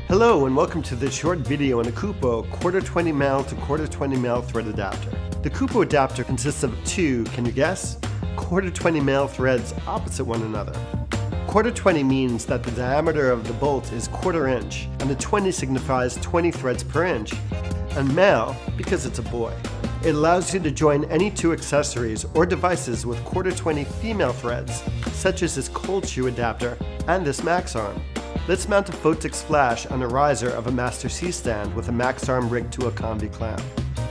Hello and welcome to this short video on a Kupo ⅛20mm to ⅛20mm thread adapter. The Kupo adapter consists of two, can you guess? ⅛20mm threads opposite one another. ⅛20 means that the diameter of the bolt is 1/4 inch, and the 20 signifies 20 threads per inch, and male because it's a boy. It allows you to join any two accessories or devices with ⅛20 female threads, such as this cold shoe adapter and this max arm. Let's mount a Photix flash on a riser of a Master C stand with a max arm rigged to a combi clamp.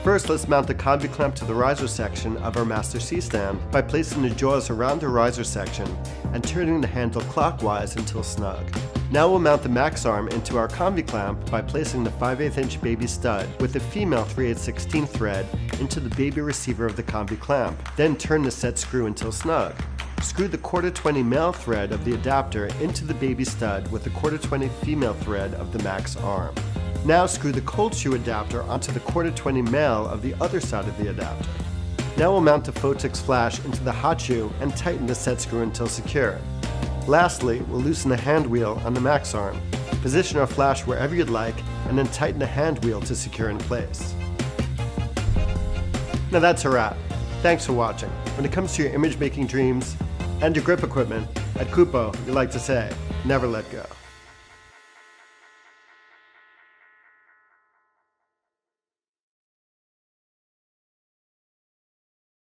First, let's mount the combi clamp to the riser section of our Master C stand by placing the jaws around the riser section and turning the handle clockwise until snug. Now we'll mount the max arm into our combi clamp by placing the 5/8 inch baby stud with the female 3/8/16 thread into the baby receiver of the combi clamp. Then turn the set screw until snug. Screw the ⅛20 male thread of the adapter into the baby stud with the ⅛20 female thread of the max arm. Now screw the cold shoe adapter onto the ⅛20 male of the other side of the adapter. Now we'll mount the Photix flash into the hot shoe and tighten the set screw until secure. Lastly, we'll loosen the hand wheel on the max arm. Position our flash wherever you'd like and then tighten the hand wheel to secure in place. Now that's a wrap. Thanks for watching. When it comes to your image making dreams and your grip equipment, at Kupo, we like to say, never let go.